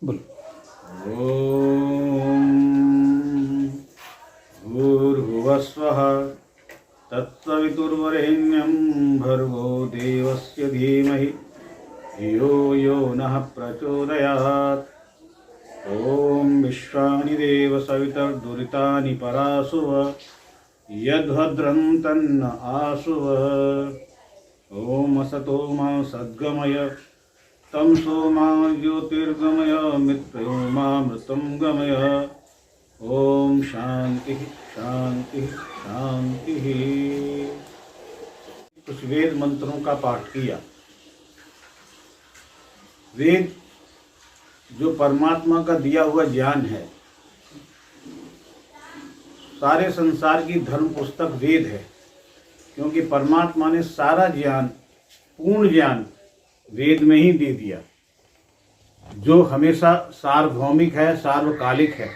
बोलो। ओम भूर्भुवस्वः तत्सवितुर्वरेण्यं भर्गो देवस्य धीमहि धियो यो नः प्रचोदयात्। ओम विश्वानि देव सवितर्दुरितानि परासुव यद्भद्रं तन्न आसुव। ओम असतो मा सद्गमय तमसो मा ज्योतिर्गमय मृत्यो मा मृतं गमय। ओम शांति शांति शांति। कुछ वेद मंत्रों का पाठ किया। वेद जो परमात्मा का दिया हुआ ज्ञान है, सारे संसार की धर्म पुस्तक वेद है, क्योंकि परमात्मा ने सारा ज्ञान, पूर्ण ज्ञान वेद में ही दे दिया, जो हमेशा सार्वभौमिक है, सार्वकालिक है।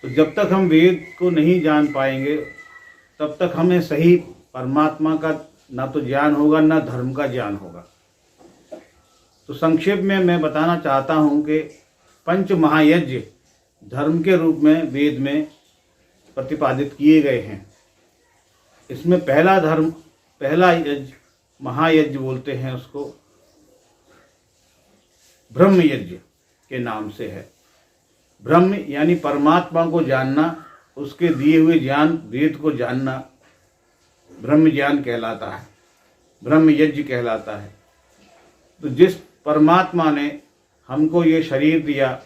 तो जब तक हम वेद को नहीं जान पाएंगे, तब तक हमें सही परमात्मा का ना तो ज्ञान होगा, ना धर्म का ज्ञान होगा। तो संक्षेप में मैं बताना चाहता हूँ कि पंच महायज्ञ धर्म के रूप में वेद में प्रतिपादित किए गए हैं। इसमें पहला यज्ञ, महायज्ञ बोलते हैं उसको, ब्रह्म यज्ञ के नाम से है। ब्रह्म यानी परमात्मा को जानना, उसके दिए हुए ज्ञान वेद को जानना ब्रह्म ज्ञान कहलाता है, ब्रह्म यज्ञ कहलाता है। तो जिस परमात्मा ने हमको ये शरीर दिया,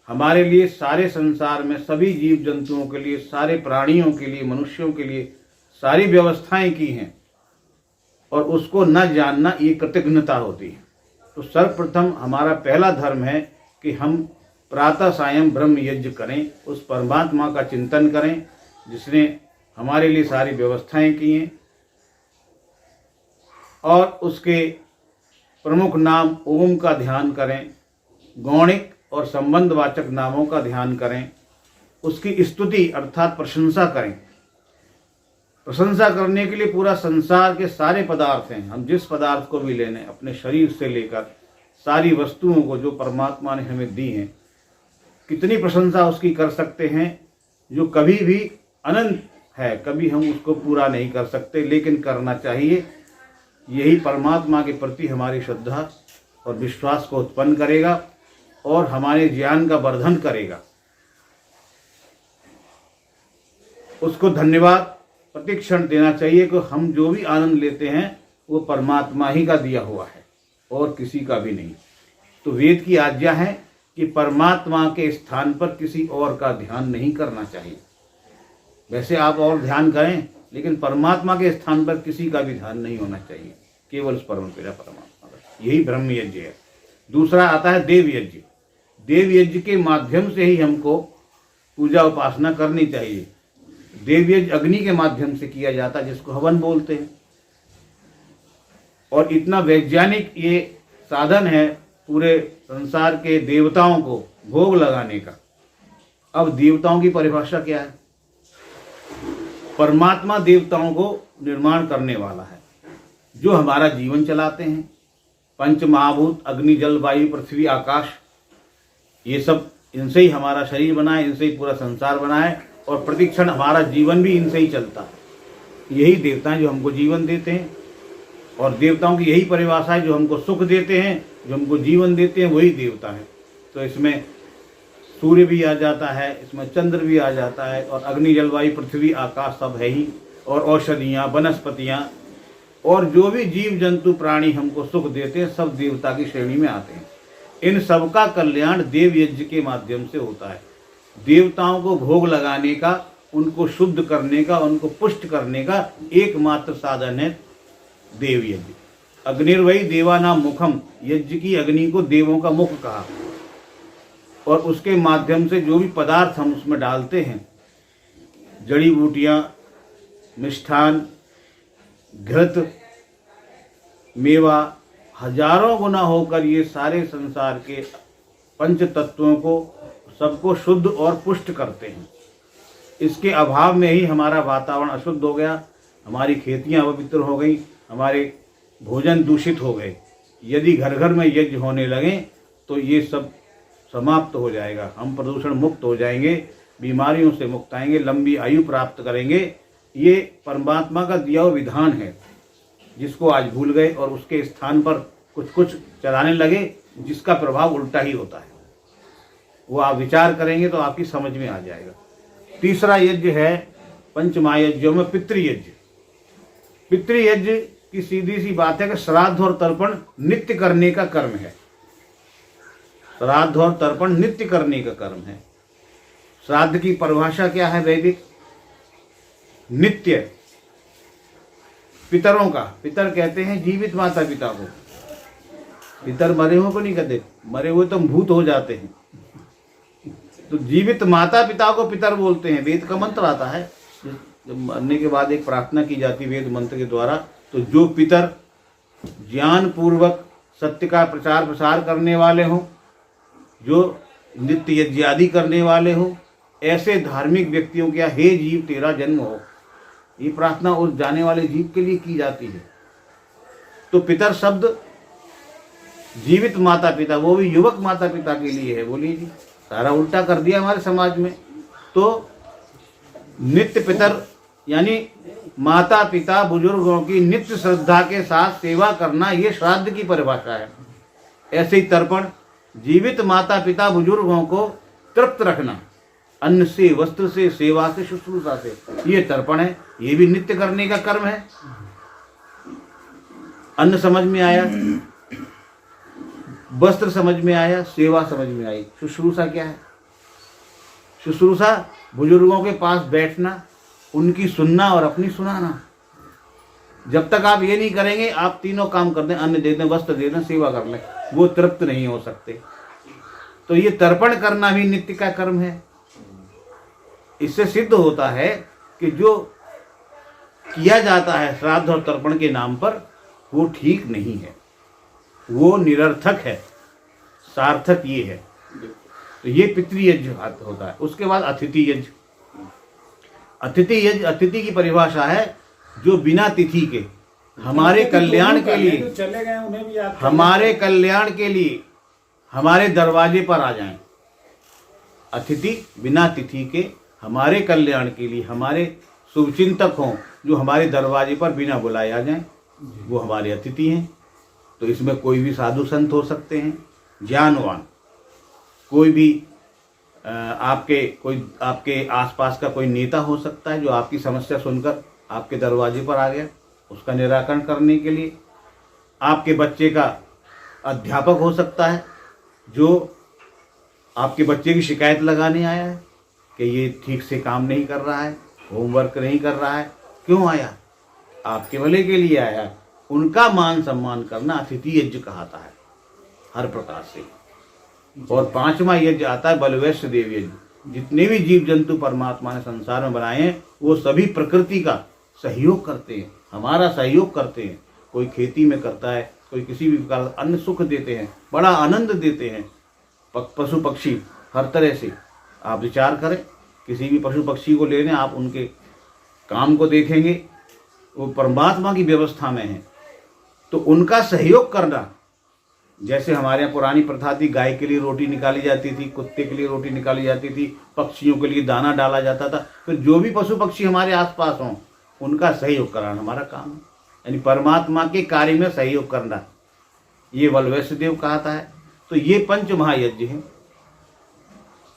हमारे लिए, सारे संसार में सभी जीव जंतुओं के लिए, सारे प्राणियों के लिए, मनुष्यों के लिए सारी व्यवस्थाएं की हैं, और उसको न जानना ये कृतघ्नता होती है। तो सर्वप्रथम हमारा पहला धर्म है कि हम प्रातः सायं ब्रह्म यज्ञ करें, उस परमात्मा का चिंतन करें जिसने हमारे लिए सारी व्यवस्थाएं की हैं, और उसके प्रमुख नाम ओम का ध्यान करें, गौणिक और संबंधवाचक नामों का ध्यान करें, उसकी स्तुति अर्थात प्रशंसा करें। प्रशंसा करने के लिए पूरा संसार के सारे पदार्थ हैं, हम जिस पदार्थ को भी लेने, अपने शरीर से लेकर सारी वस्तुओं को जो परमात्मा ने हमें दी हैं, कितनी प्रशंसा उसकी कर सकते हैं, जो कभी भी अनंत है, कभी हम उसको पूरा नहीं कर सकते, लेकिन करना चाहिए। यही परमात्मा के प्रति हमारी श्रद्धा और विश्वास को उत्पन्न करेगा और हमारे ज्ञान का वर्धन करेगा। उसको धन्यवाद प्रतिक्षण देना चाहिए कि हम जो भी आनंद लेते हैं वो परमात्मा ही का दिया हुआ है और किसी का भी नहीं। तो वेद की आज्ञा है कि परमात्मा के स्थान पर किसी और का ध्यान नहीं करना चाहिए। वैसे आप और ध्यान करें, लेकिन परमात्मा के स्थान पर किसी का भी ध्यान नहीं होना चाहिए, केवल उस परम पिता परमात्मा का। यही ब्रह्म यज्ञ है। दूसरा आता है देव यज्ञ। देव यज्ञ के माध्यम से ही हमको पूजा उपासना करनी चाहिए। देव यज्ञ अग्नि के माध्यम से किया जाता है, जिसको हवन बोलते हैं, और इतना वैज्ञानिक ये साधन है पूरे संसार के देवताओं को भोग लगाने का। अब देवताओं की परिभाषा क्या है? परमात्मा देवताओं को निर्माण करने वाला है, जो हमारा जीवन चलाते हैं। पंच महाभूत अग्नि जल वायु पृथ्वी आकाश, ये सब इनसे ही हमारा शरीर बना है, इनसे ही पूरा संसार बना है, और प्रतिक्षण हमारा जीवन भी इनसे ही चलता है। यही देवता हैं जो हमको जीवन देते हैं, और देवताओं की यही परिभाषा है, जो हमको सुख देते हैं, जो हमको जीवन देते हैं, वही देवता है। तो इसमें सूर्य भी आ जाता है, इसमें चंद्र भी आ जाता है, और अग्नि जलवायु पृथ्वी आकाश सब है ही, और औषधियाँ, वनस्पतियाँ, और जो भी जीव जंतु प्राणी हमको सुख देते हैं, सब देवता की श्रेणी में आते हैं। इन सबका कल्याण देव यज्ञ के माध्यम से होता है। देवताओं को भोग लगाने का, उनको शुद्ध करने का, उनको पुष्ट करने का एकमात्र साधन है देव यज्ञ। अग्निर्वै देवानां मुखम, यज्ञ की अग्नि को देवों का मुख कहा, और उसके माध्यम से जो भी पदार्थ हम उसमें डालते हैं, जड़ी बूटियाँ, मिष्ठान, घृत, मेवा, हजारों गुना होकर ये सारे संसार के पंच तत्वों को, सबको शुद्ध और पुष्ट करते हैं। इसके अभाव में ही हमारा वातावरण अशुद्ध हो गया, हमारी खेतियाँ अपवित्र हो गई, हमारे भोजन दूषित हो गए। यदि घर घर में यज्ञ होने लगे तो ये सब समाप्त हो जाएगा। हम प्रदूषण मुक्त हो जाएंगे, बीमारियों से मुक्त आएंगे, लंबी आयु प्राप्त करेंगे। ये परमात्मा का दिया हुआ विधान है, जिसको आज भूल गए और उसके स्थान पर कुछ कुछ चलाने लगे, जिसका प्रभाव उल्टा ही होता है। वो आप विचार करेंगे तो आपकी समझ में आ जाएगा। तीसरा यज्ञ है पंचमहायज्ञों में पितृयज्ञ। पितृयज्ञ की सीधी सी बात है कि श्राद्ध और तर्पण नित्य करने का कर्म है। श्राद्ध और तर्पण नित्य करने का कर्म है। श्राद्ध की परिभाषा क्या है वैदिक? नित्य। पितरों का, पितर कहते हैं जीवित माता पिता को। पितर मरे हुए को नहीं कहते, मरे हुए तो भूत हो जाते हैं। तो जीवित माता पिता को पितर बोलते हैं। वेद का मंत्र आता है, जब मरने के बाद एक प्रार्थना की जाती है वेद मंत्र के द्वारा। तो जो पितर ज्ञान पूर्वक सत्य का प्रचार प्रसार करने वाले हों, जो नित्य यज्ञ आदि करने वाले हों, ऐसे धार्मिक व्यक्तियों के हे जीव तेरा जन्म हो, ये प्रार्थना उस जाने वाले जीव के लिए की जाती है। तो पितर शब्द जीवित माता पिता, वो भी युवक माता पिता के लिए है। बोलिए जी, सारा उल्टा कर दिया हमारे समाज में। तो नित्य पितर यानी माता पिता बुजुर्गों की नित्य श्रद्धा के साथ सेवा करना, ये श्राद्ध की परिभाषा है। ऐसे ही तर्पण, जीवित माता पिता बुजुर्गों को तृप्त रखना, अन्न से, वस्त्र से, सेवा से, शुश्रूषा से, ये तर्पण है। ये भी नित्य करने का कर्म है। अन्न समझ में आया, वस्त्र समझ में आया, सेवा समझ में आई। शुश्रूषा क्या है? शुश्रूषा बुजुर्गों के पास बैठना, उनकी सुनना और अपनी सुनाना। जब तक आप ये नहीं करेंगे, आप तीनों काम कर दें, अन्न दे दें, वस्त्र दे दें, सेवा कर लें, वो तृप्त नहीं हो सकते। तो ये तर्पण करना भी नित्य का कर्म है। इससे सिद्ध होता है कि जो किया जाता है श्राद्ध और तर्पण के नाम पर, वो ठीक नहीं है, वो निरर्थक है। सार्थक ये है। तो ये पितृयज्ञ होता है। उसके बाद अतिथि यज्ञ। अतिथि यज्ञ, अतिथि की परिभाषा है जो बिना तिथि के हमारे कल्याण के लिए, चले गए उन्हें भी याद, हमारे कल्याण के लिए हमारे दरवाजे पर आ जाएं। अतिथि बिना तिथि के हमारे कल्याण के लिए, हमारे शुभचिंतक हों, जो हमारे दरवाजे पर बिना बुलाए आ जाएं, वो हमारे अतिथि हैं। तो इसमें कोई भी साधु संत हो सकते हैं, ज्ञानवान, कोई भी आपके आसपास का कोई नेता हो सकता है, जो आपकी समस्या सुनकर आपके दरवाजे पर आ गया उसका निराकरण करने के लिए। आपके बच्चे का अध्यापक हो सकता है, जो आपके बच्चे की शिकायत लगाने आया है कि ये ठीक से काम नहीं कर रहा है, होमवर्क नहीं कर रहा है। क्यों आया? आपके भले के लिए आया। उनका मान सम्मान करना अतिथि यज्ञ कहलाता है हर प्रकार से। और पांचवा यज्ञ आता है बलवैश्य देव यज्ञ। जितने भी जीव जंतु परमात्मा ने संसार में बनाए हैं, वो सभी प्रकृति का सहयोग करते हैं, हमारा सहयोग करते हैं। कोई खेती में करता है, कोई किसी भी प्रकार अन्न सुख देते हैं, बड़ा आनंद देते हैं। पशु पक्षी हर तरह से आप विचार करें, किसी भी पशु पक्षी को ले लें, आप उनके काम को देखेंगे, वो परमात्मा की व्यवस्था में है। तो उनका सहयोग करना, जैसे हमारे यहाँ पुरानी प्रथा थी, गाय के लिए रोटी निकाली जाती थी, कुत्ते के लिए रोटी निकाली जाती थी, पक्षियों के लिए दाना डाला जाता था। फिर जो भी पशु पक्षी हमारे आसपास हों, उनका सहयोग कराना हमारा काम है। यानी परमात्मा के कार्य में सहयोग करना, ये बलवैश्य देव कहता है। तो ये पंच महायज्ञ हैं।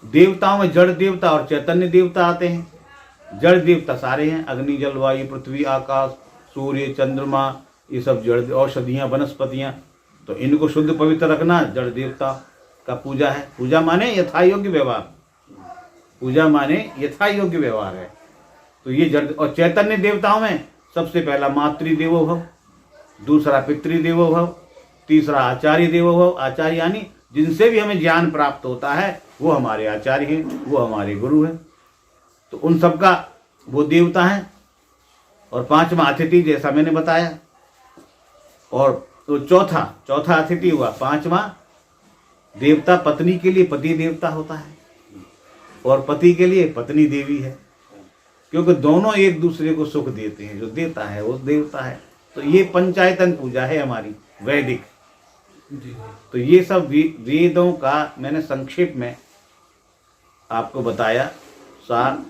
देवताओं में जड़ देवता और चैतन्य देवता आते हैं। जड़ देवता सारे हैं, अग्नि, जल, वायु, पृथ्वी, आकाश, सूर्य, चंद्रमा, ये सब जड़, औषधियाँ, वनस्पतियाँ। तो इनको शुद्ध पवित्र रखना जड़ देवता का पूजा है। पूजा माने यथा योग्य व्यवहार, पूजा माने यथा योग्य व्यवहार है। तो ये जड़। और चैतन्य देवताओं में सबसे पहला मातृदेवो भव, दूसरा पितृदेवो भव, तीसरा आचार्य देवो भव। आचार्य यानी जिनसे भी हमें ज्ञान प्राप्त होता है, वो हमारे आचार्य हैं, वो हमारे गुरु हैं। तो उन सबका वो देवता हैं। और पांचवा अतिथि, जैसा मैंने बताया। और तो चौथा अतिथि हुआ। पांचवा देवता पत्नी के लिए पति देवता होता है, और पति के लिए पत्नी देवी है, क्योंकि दोनों एक दूसरे को सुख देते हैं। जो देता है वो देवता है। तो ये पंचायतन पूजा है हमारी वैदिक। जी। तो ये सब वेदों का मैंने संक्षेप में आपको बताया सार।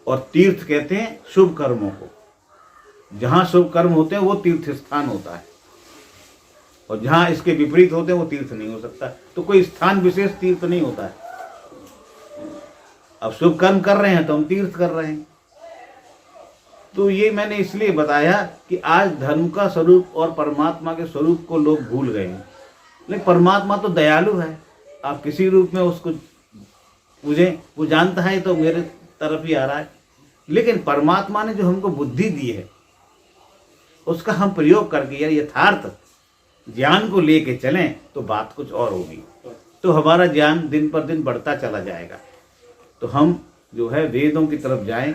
और तीर्थ कहते हैं शुभ कर्मों को, जहाँ शुभ कर्म होते हैं वो तीर्थ स्थान होता है, और जहाँ इसके विपरीत होते हैं वो तीर्थ नहीं हो सकता। तो कोई स्थान विशेष तीर्थ नहीं होता है। अब शुभ कर्म कर रहे हैं तो हम तीर्थ कर रहे हैं। तो ये मैंने इसलिए बताया कि आज धर्म का स्वरूप और परमात्मा के स्वरूप को लोग भूल गए हैं। लेकिन परमात्मा तो दयालु है, आप किसी रूप में उसको पूजें, वो जानता है तो मेरे तरफ ही आ रहा है। लेकिन परमात्मा ने जो हमको बुद्धि दी है उसका हम प्रयोग करके यार यथार्थ ज्ञान को लेके चलें तो बात कुछ और होगी, तो हमारा ज्ञान दिन पर दिन बढ़ता चला जाएगा। तो हम जो है वेदों की तरफ जाएं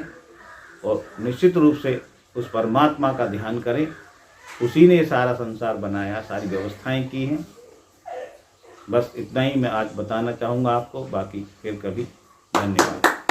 और निश्चित रूप से उस परमात्मा का ध्यान करें। उसी ने सारा संसार बनाया, सारी व्यवस्थाएं की हैं। बस इतना ही मैं आज बताना चाहूँगा आपको, बाकी फिर कभी। धन्यवाद।